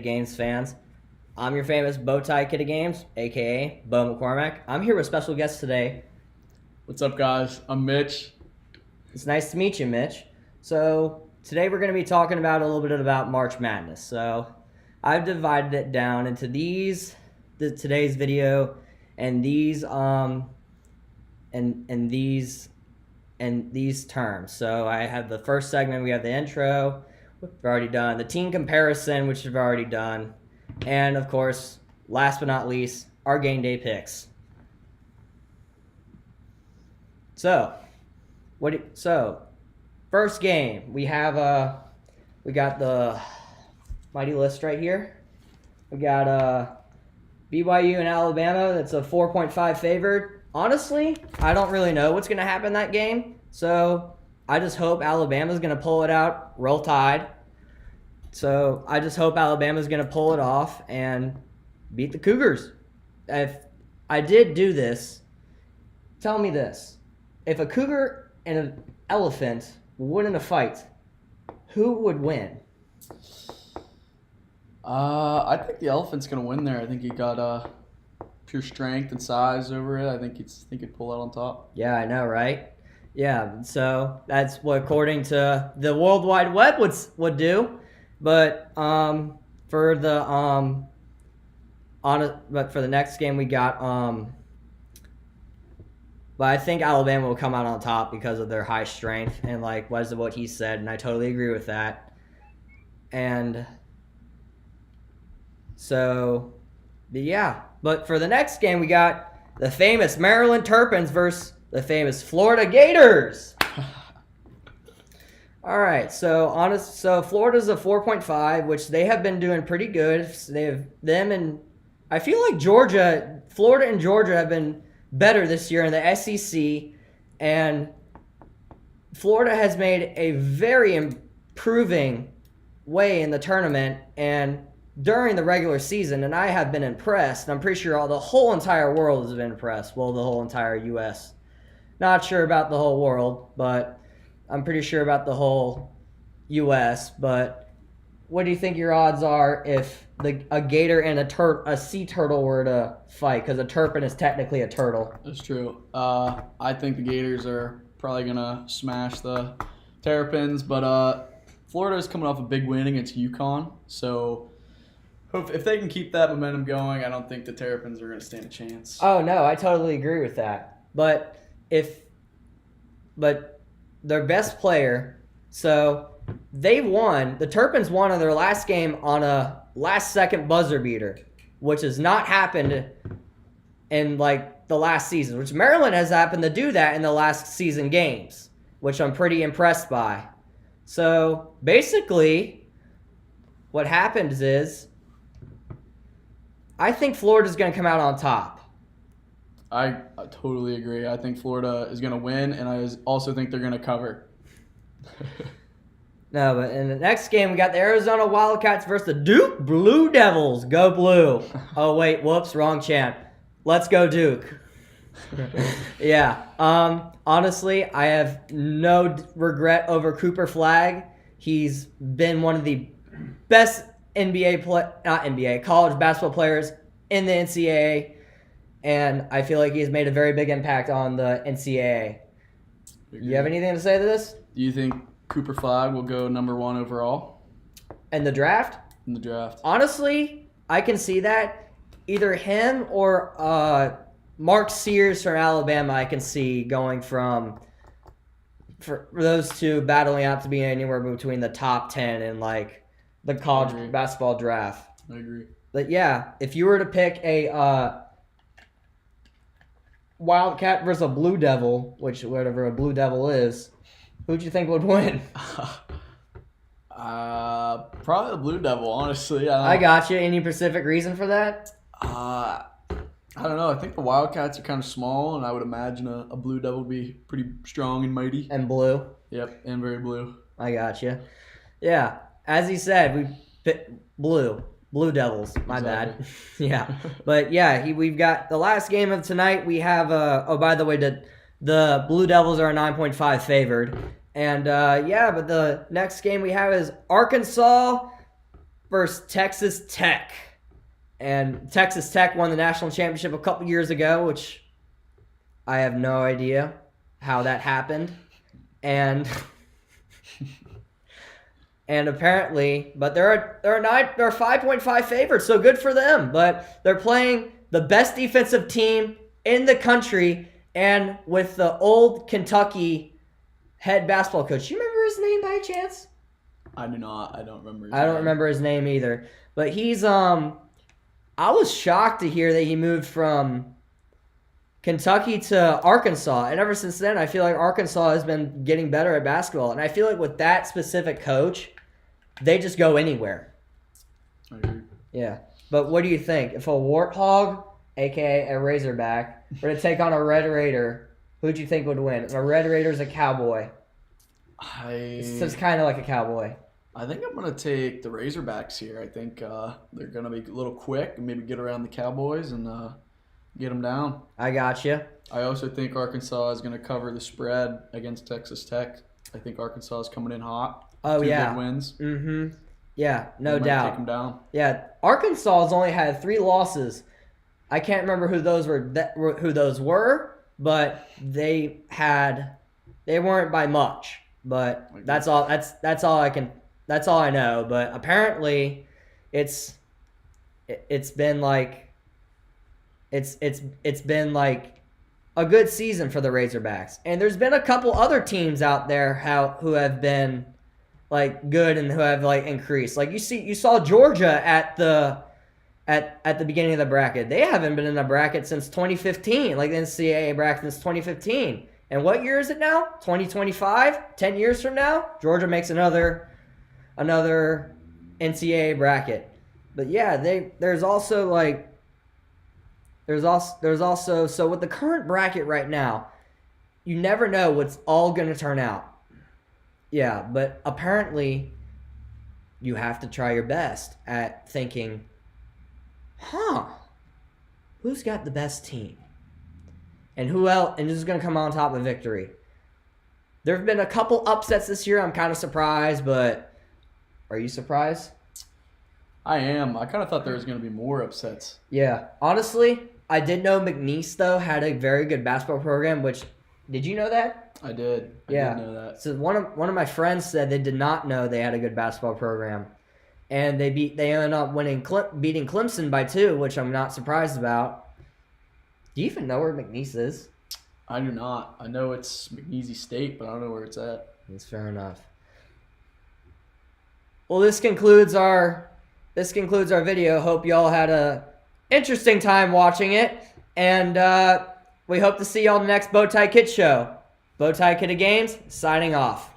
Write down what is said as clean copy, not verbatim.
Games fans. I'm your famous bowtie kid of games, aka Bo McCormack. I'm here with special guests today. What's up, guys? I'm Mitch. It's nice to meet you, Mitch. So today we're going to be talking about a little bit about March Madness. So I've divided it down into today's video, and these terms. So I have the first segment. We have the intro. We've already done the team comparison, which we've already done. And, of course, last but not least, our game day picks. So, first game, we got the mighty list right here. We got BYU and Alabama. That's a 4.5 favored. Honestly, I don't really know what's going to happen in that game. So, I just hope Alabama's going to pull it out, roll tide. So I just hope Alabama's going to pull it off and beat the Cougars. If I did do this, tell me this. If a cougar and an elephant win in a fight, who would win? I think the elephant's gonna win there. I think he got pure strength and size over it. I think he'd pull out on top. Yeah, I know, right? Yeah, so that's what according to the World Wide Web would do. But for the next game we got but I think Alabama will come out on top because of their high strength and what he said, and I totally agree with that. And so but for the next game we got the famous Maryland Terrapins versus the famous Florida Gators. All right, so Florida's a 4.5, which they have been doing pretty good. I feel like Florida and Georgia have been better this year in the SEC, and Florida has made a very improving way in the tournament and during the regular season, and I have been impressed. I'm pretty sure the whole entire world has been impressed. Well, the whole entire U.S. Not sure about the whole world, but I'm pretty sure about the whole U.S., but what do you think your odds are if a gator and a sea turtle were to fight? Because a turpin is technically a turtle. That's true. I think the Gators are probably going to smash the Terrapins, but Florida is coming off a big win against UConn, so if they can keep that momentum going, I don't think the Terrapins are going to stand a chance. Oh, no, I totally agree with that. But their best player, so the Terrapins won in their last game on a last-second buzzer beater, which has not happened in, the last season, which Maryland has happened to do that in the last season games, which I'm pretty impressed by. So, basically, what happens is, I think Florida's going to come out on top. I totally agree. I think Florida is going to win, and I also think they're going to cover. No, but in the next game, we got the Arizona Wildcats versus the Duke Blue Devils. Go Blue. Oh, wait. Whoops. Wrong champ. Let's go Duke. Yeah. Honestly, I have no regret over Cooper Flagg. He's been one of the best college basketball players in the NCAA. And I feel like he's made a very big impact on the NCAA. You have anything to say to this? Do you think Cooper Flagg will go number 1 overall? In the draft? In the draft. Honestly, I can see that. Either him or Mark Sears from Alabama I can see going for those two battling out to be anywhere between the top 10 in the college basketball draft. I agree. But yeah, if you were to pick a Wildcat versus a Blue Devil, whatever a Blue Devil is, who'd you think would win? Probably the Blue Devil, honestly. I got you. Any specific reason for that? I don't know. I think the Wildcats are kind of small, and I would imagine a Blue Devil would be pretty strong and mighty. And blue? Yep, and very blue. I got you. Yeah, as he said, we picked Blue Devils. My bad. Yeah, but yeah, we've got the last game of tonight. We have by the way, the Blue Devils are a 9.5 favored, and but the next game we have is Arkansas versus Texas Tech. And Texas Tech won the national championship a couple years ago, which I have no idea how that happened. And apparently, but they're 5.5 favorites, so good for them. But they're playing the best defensive team in the country, and with the old Kentucky head basketball coach. You remember his name by chance? I do not. I don't remember. I don't remember his name either. But he's I was shocked to hear that he moved from Kentucky to Arkansas, and ever since then, I feel like Arkansas has been getting better at basketball. And I feel like with that specific coach, they just go anywhere. I agree. Yeah. But what do you think? If a Warthog, aka a Razorback, were to take on a Red Raider, who do you think would win? A Red Raider's a cowboy. It's kind of like a cowboy. I think I'm going to take the Razorbacks here. I think they're going to be a little quick and maybe get around the Cowboys and get them down. I got you. I also think Arkansas is going to cover the spread against Texas Tech. I think Arkansas is coming in hot. Oh, Two yeah. big wins. Mm-hmm. Yeah, no They might doubt. Take them down. Yeah, Arkansas has only had 3 losses. I can't remember who those were, but they weren't by much. But that's all I know. But apparently, it's been like a good season for the Razorbacks. And there's been a couple other teams out there who have been like good and who have like increased. Like you saw Georgia at the beginning of the bracket. They haven't been in a bracket since 2015, like the NCAA bracket since 2015. And what year is it now? 2025? 10 years from now? Georgia makes another NCAA bracket. But yeah, there's also so with the current bracket right now, you never know what's all going to turn out. Yeah, but apparently you have to try your best at thinking, who's got the best team? And who else? And who's going to come on top of victory? There have been a couple upsets this year. I'm kind of surprised, but are you surprised? I am. I kind of thought there was going to be more upsets. Yeah. Honestly, I did know McNeese, though, had a very good basketball program, which, did you know that? I did. I did know that. So one of my friends said they did not know they had a good basketball program. And they ended up beating Clemson by 2, which I'm not surprised about. Do you even know where McNeese is? I do not. I know it's McNeese State, but I don't know where it's at. That's fair enough. Well, this concludes our video. Hope y'all had a interesting time watching it, and we hope to see y'all in the next Bowtie Kid show. Bowtie Kid of Games signing off.